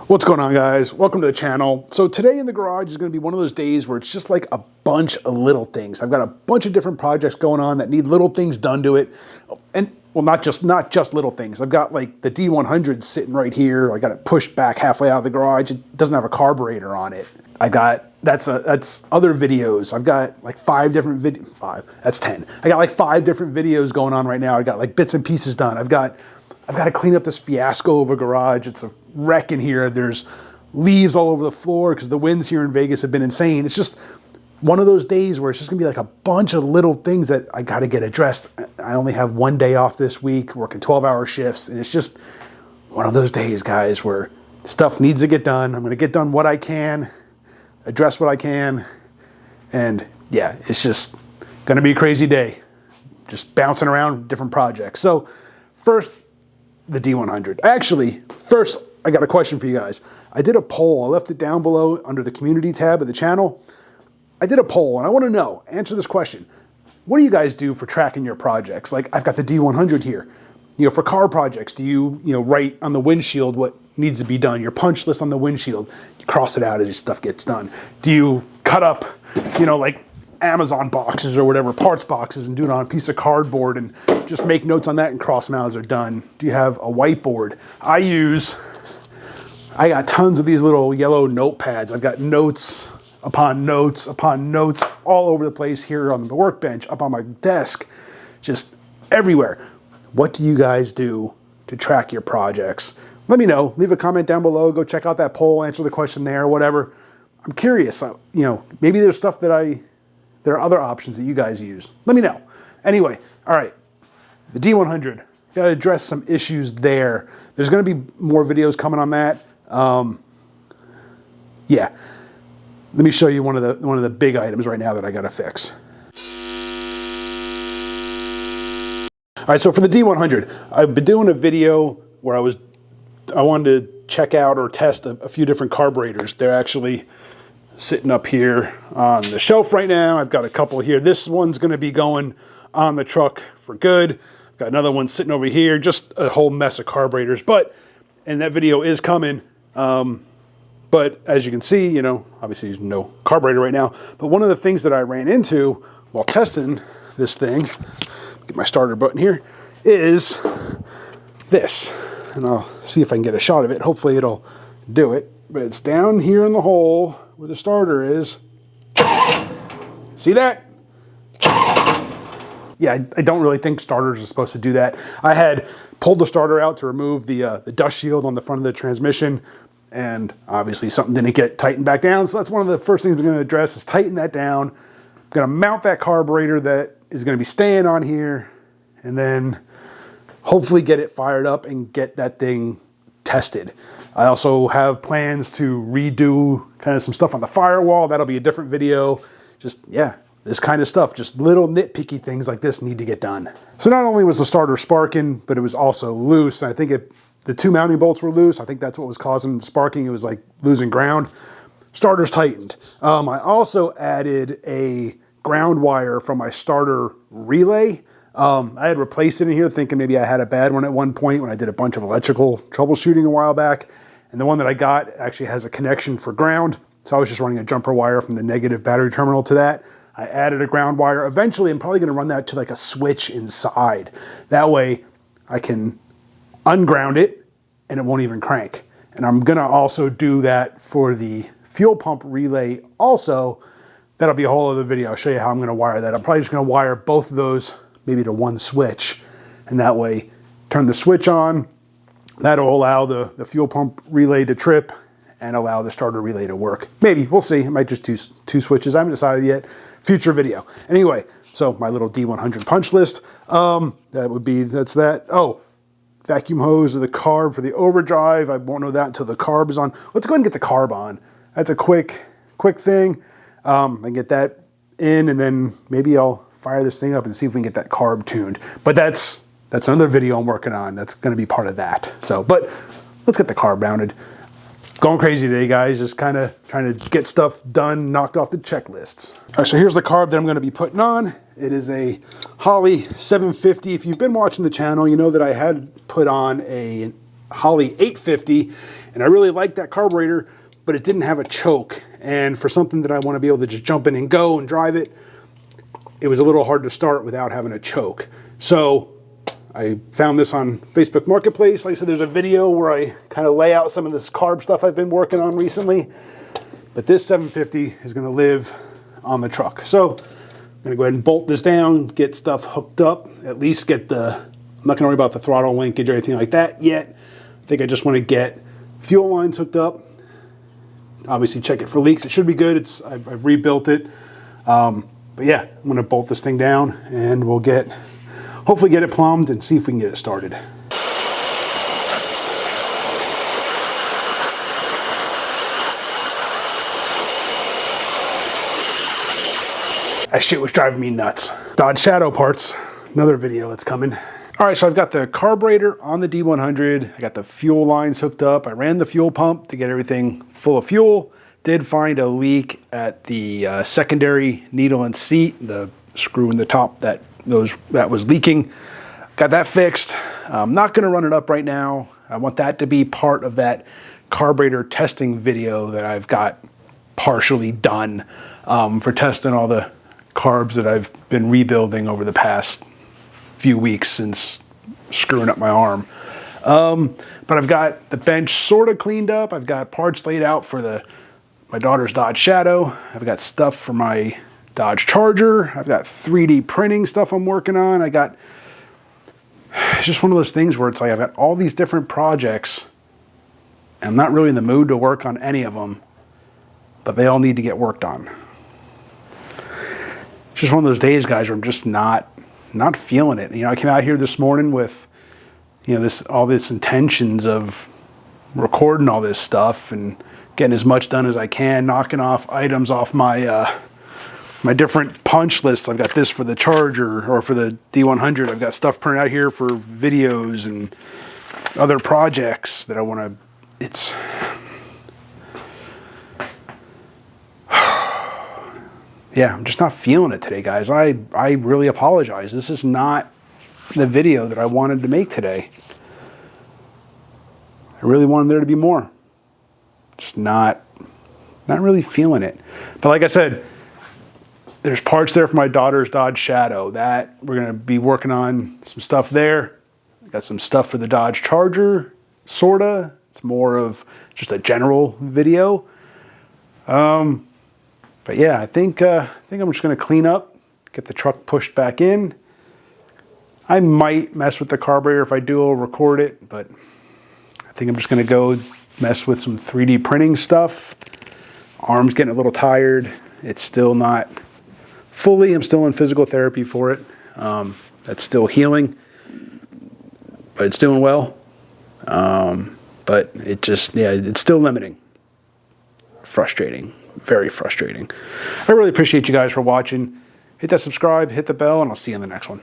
What's going on, guys? Welcome to the channel. So today in the garage is going to be one of those days where it's just like a bunch of little things. I've got a bunch of different projects going on that need little things done to it. And well, not just little things. I've got like the D100 sitting right here. I got it pushed back halfway out of the garage. It doesn't have a carburetor on it. I got, that's other videos. I've got like 5 different that's 10. I got like 5 different videos going on right now. I got like bits and pieces done. I've got to clean up this fiasco of a garage. It's a wreck in here. There's leaves all over the floor because the winds here in Vegas have been insane. It's just one of those days where it's just gonna be like a bunch of little things that I gotta get addressed. I only have 1 day off this week, working 12-hour shifts, and it's just one of those days, guys, where stuff needs to get done. I'm gonna get done what I can, address what I can, and yeah, it's just gonna be a crazy day. Just bouncing around different projects. So first, the D100. Actually, first, I got a question for you guys. I did a poll. I left it down below under the community tab of the channel. I did a poll and I want to know, answer this question. What do you guys do for tracking your projects? Like I've got the D100 here. You know, for car projects, do you write on the windshield what needs to be done? Your punch list on the windshield, you cross it out as stuff gets done. Do you cut up, like Amazon boxes or whatever, parts boxes, and do it on a piece of cardboard and just make notes on that and cross them out as they're done? Do you have a whiteboard? I got tons of these little yellow notepads. I've got notes upon notes upon notes all over the place here on the workbench, up on my desk, just everywhere. What do you guys do to track your projects? Let me know. Leave a comment down below. Go check out that poll, answer the question there, whatever. I'm curious. Maybe there's stuff that there are other options that you guys use. Let me know. Anyway, all right, the D100. Got to address some issues there. There's going to be more videos coming on that. Yeah, let me show you one of the big items right now that I got to fix. All right, so for the D100, I've been doing a video where I wanted to check out or test a few different carburetors. They're actually sitting up here on the shelf right now. I've got a couple here. This one's going to be going on the truck for good. I've got another one sitting over here, just a whole mess of carburetors. And that video is coming. But as you can see, obviously there's no carburetor right now. But one of the things that I ran into while testing this thing, get my starter button here, is this. And I'll see if I can get a shot of it. Hopefully it'll do it. But it's down here in the hole where the starter is. See that? Yeah, I don't really think starters are supposed to do that. I had pulled the starter out to remove the dust shield on the front of the transmission, and obviously something didn't get tightened back down. So that's one of the first things we're going to address is tighten that down. I'm going to mount that carburetor that is going to be staying on here, and then hopefully get it fired up and get that thing tested. I also have plans to redo kind of some stuff on the firewall. That'll be a different video. Just, yeah, this kind of stuff. Just little nitpicky things like this need to get done. So not only was the starter sparking, but it was also loose. I think the 2 mounting bolts were loose. I think that's what was causing the sparking. It was like losing ground. Starter's tightened. I also added a ground wire from my starter relay. I had replaced it in here thinking maybe I had a bad one at one point when I did a bunch of electrical troubleshooting a while back. And the one that I got actually has a connection for ground. So I was just running a jumper wire from the negative battery terminal to that. I added a ground wire. Eventually, I'm probably going to run that to like a switch inside. That way I can unground it and it won't even crank. And I'm going to also do that for the fuel pump relay also. That'll be a whole other video. I'll show you how I'm going to wire that. I'm probably just going to wire both of those maybe to one switch, and that way turn the switch on. That'll allow the fuel pump relay to trip and allow the starter relay to work. Maybe, we'll see. I might just do 2 switches. I haven't decided yet. Future video. Anyway, so my little D100 punch list. That's that. Oh, vacuum hose of the carb for the overdrive. I won't know that until the carb is on. Let's go ahead and get the carb on. That's a quick thing. I can get that in, and then maybe I'll fire this thing up and see if we can get that carb tuned. But that's another video I'm working on. That's going to be part of that. So, but let's get the carb mounted. Going crazy today, guys. Just kind of trying to get stuff done, knocked off the checklists. All right, so here's the carb that I'm going to be putting on. It is a Holley 750. If you've been watching the channel, you know that I had put on a Holley 850, and I really liked that carburetor, but it didn't have a choke. And for something that I want to be able to just jump in and go and drive it, it was a little hard to start without having a choke. So I found this on Facebook Marketplace. Like I said, there's a video where I kind of lay out some of this carb stuff I've been working on recently. But this 750 is going to live on the truck. So I'm going to go ahead and bolt this down, get stuff hooked up, at least get the, I'm not going to worry about the throttle linkage or anything like that yet. I think I just want to get fuel lines hooked up. Obviously check it for leaks. It should be good. I've rebuilt it. But yeah, I'm going to bolt this thing down and we'll hopefully get it plumbed and see if we can get it started. That shit was driving me nuts. Dodge Shadow parts, another video that's coming. All right, so I've got the carburetor on the D100. I got the fuel lines hooked up. I ran the fuel pump to get everything full of fuel. Did find a leak at the secondary needle and seat, the screw in the top that was leaking. Got that fixed. I'm not gonna run it up right now. I want that to be part of that carburetor testing video that I've got partially done for testing all the carbs that I've been rebuilding over the past few weeks since screwing up my arm. But I've got the bench sort of cleaned up. I've got parts laid out for my daughter's Dodge Shadow. I've got stuff for my Dodge Charger. I've got 3D printing stuff I'm working on. It's just one of those things where it's like I've got all these different projects and I'm not really in the mood to work on any of them, but they all need to get worked on. It's just one of those days, guys, where I'm just not feeling it. You know, I came out here this morning with, you know, all this intentions of recording all this stuff and getting as much done as I can, knocking off items off my my different punch lists. I've got this for the Charger or for the D100. I've got stuff printed out here for videos and other projects that I want to. It's yeah, I'm just not feeling it today, guys. I really apologize. This is not the video that I wanted to make today. I really wanted there to be more. Just not really feeling it. But like I said, there's parts there for my daughter's Dodge Shadow that we're going to be working on some stuff there. Got some stuff for the Dodge Charger, sorta. It's more of just a general video. But yeah, I think I'm just going to clean up, get the truck pushed back in. I might mess with the carburetor if I do, I'll record it, but I think I'm just going to go mess with some 3D printing stuff. Arm's getting a little tired. It's still not fully, I'm still in physical therapy for it. That's still healing, but it's doing well. But it just, yeah, it's still limiting. Frustrating, very frustrating. I really appreciate you guys for watching. Hit that subscribe, hit the bell, and I'll see you in the next one.